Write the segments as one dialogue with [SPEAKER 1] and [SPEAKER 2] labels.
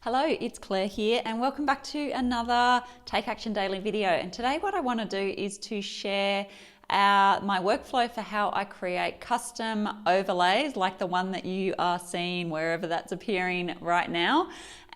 [SPEAKER 1] Hello, it's Claire here and welcome back to another Take Action Daily video. And today what I want to do is to share my workflow for how I create custom overlays like the one that you are seeing wherever that's appearing right now,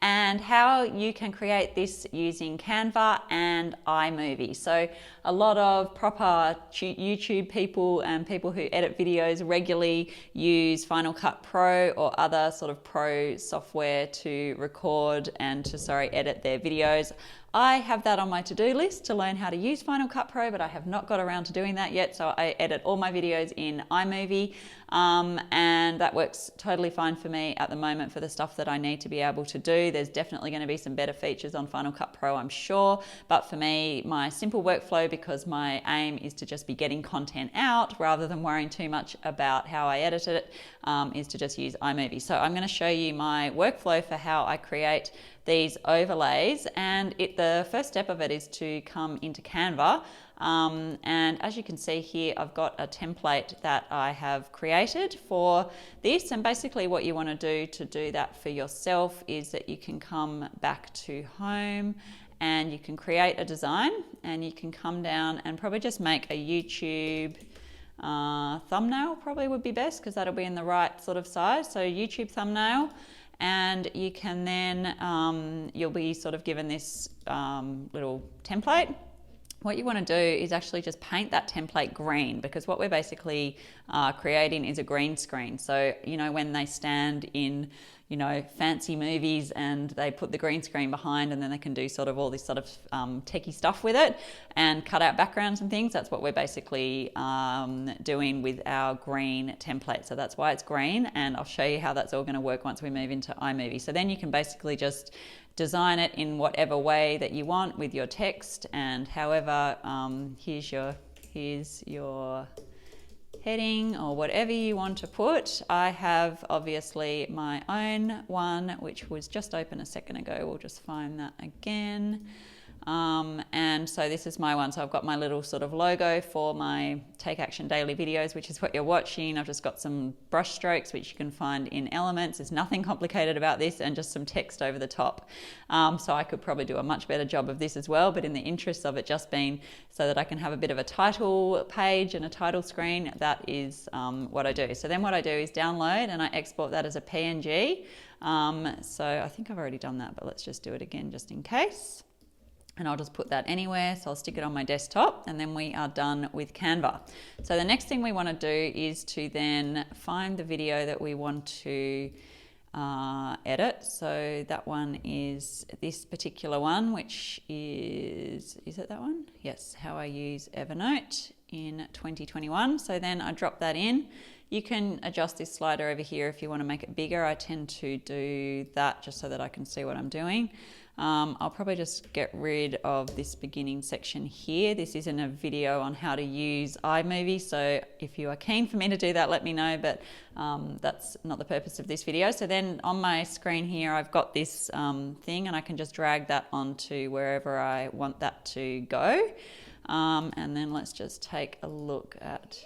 [SPEAKER 1] and how you can create this using Canva and iMovie. So a lot of proper YouTube people and people who edit videos regularly use Final Cut Pro or other sort of pro software to record and to edit their videos. I have that on my to-do list to learn how to use Final Cut Pro, but I have not got around to doing that yet. So I edit all my videos in iMovie, and that works totally fine for me at the moment for the stuff that I need to be able to do. There's definitely going to be some better features on Final Cut Pro, I'm sure. But for me, my simple workflow, because my aim is to just be getting content out rather than worrying too much about how I edit it, is to just use iMovie. So I'm going to show you my workflow for how I create these overlays, and the first step of it is to come into Canva, and as you can see here, I've got a template that I have created for this. And basically what you want to do that for yourself is that you can come back to home and you can create a design, and you can come down and probably just make a YouTube thumbnail. Probably would be best because that'll be in the right sort of size. So YouTube thumbnail. And you can then, you'll be sort of given this little template. What you want to do is actually just paint that template green, because what we're basically creating is a green screen. So, you know, when they stand in, you know, fancy movies and they put the green screen behind, and then they can do sort of all this sort of techie stuff with it and cut out backgrounds and things. That's what we're basically doing with our green template. So that's why it's green, and I'll show you how that's all going to work once we move into iMovie. So then you can basically just design it in whatever way that you want with your text, and however, here's your heading or whatever you want to put. I have obviously my own one, which was just open a second ago. We'll just find that again. And so this is my one. So I've got my little sort of logo for my Take Action Daily videos, which is what you're watching. I've just got some brush strokes, which you can find in Elements. There's nothing complicated about this, and just some text over the top. So I could probably do a much better job of this as well, but in the interest of it just being so that I can have a bit of a title page and a title screen, that is what I do. So then what I do is download and I export that as a PNG. So I think I've already done that, but let's just do it again just in case. And I'll just put that anywhere. So I'll stick it on my desktop, and then we are done with Canva. So the next thing we want to do is to then find the video that we want to edit. So that one is this particular one, which is it that one? Yes, how I use Evernote in 2021. So then I drop that in. You can adjust this slider over here if you want to make it bigger. I tend to do that just so that I can see what I'm doing. I'll probably just get rid of this beginning section here. This isn't a video on how to use iMovie, so if you are keen for me to do that, let me know, but that's not the purpose of this video. So then on my screen here, I've got this thing, and I can just drag that onto wherever I want that to go. And then let's just take a look at...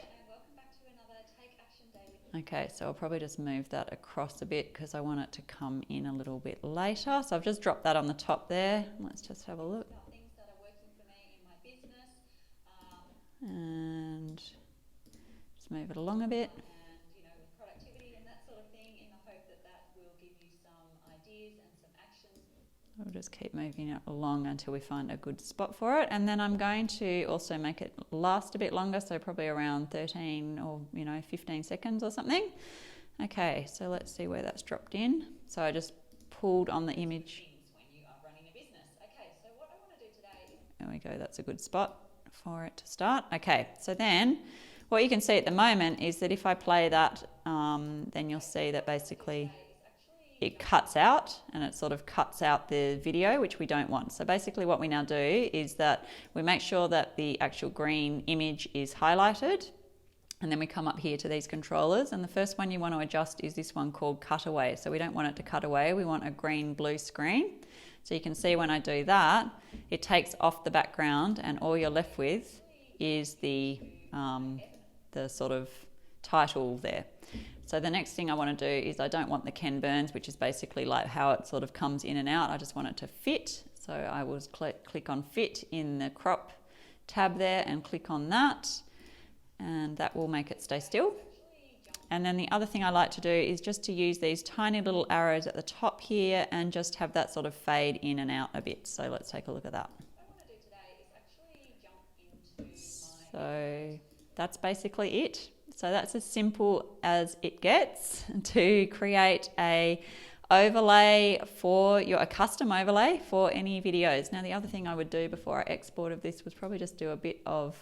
[SPEAKER 1] Okay, so I'll probably just move that across a bit because I want it to come in a little bit later. So I've just dropped that on the top there. Let's just have a look. Things that are working for me in my business. And just move it along a bit. And, you know, with productivity and that sort of thing, in the hope that that will give you some ideas and some actions. We'll just keep moving it along until we find a good spot for it. And then I'm going to also make it last a bit longer, so probably around 13 or 15 seconds or something. Okay, so let's see where that's dropped in. So I just pulled on the image. When you are running a business. Okay, so what I want to do today is... There we go, that's a good spot for it to start. Okay, so then what you can see at the moment is that if I play that, then you'll see that basically it cuts out, and it sort of cuts out the video, which we don't want. So basically what we now do is that we make sure that the actual green image is highlighted, and then we come up here to these controllers, and the first one you want to adjust is this one called cutaway. So we don't want it to cut away, we want a green-blue screen. So you can see when I do that, it takes off the background, and all you're left with is the sort of title there. So the next thing I want to do is I don't want the Ken Burns, which is basically like how it sort of comes in and out. I just want it to fit. So I will click on fit in the crop tab there and click on that, and that will make it stay still. And then the other thing I like to do is just to use these tiny little arrows at the top here and just have that sort of fade in and out a bit. So let's take a look at that. So that's basically it. So that's as simple as it gets to create a overlay for a custom overlay for any videos. Now the other thing I would do before I export of this was probably just do a bit of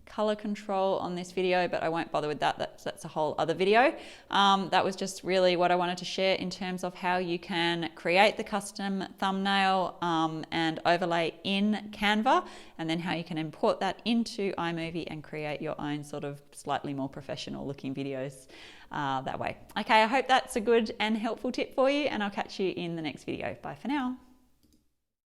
[SPEAKER 1] color control on this video, but I won't bother with that. That's a whole other video. That was just really what I wanted to share in terms of how you can create the custom thumbnail and overlay in Canva, and then how you can import that into iMovie and create your own sort of slightly more professional looking videos that way. Okay, I hope that's a good and helpful tip for you, and I'll catch you in the next video. Bye for now.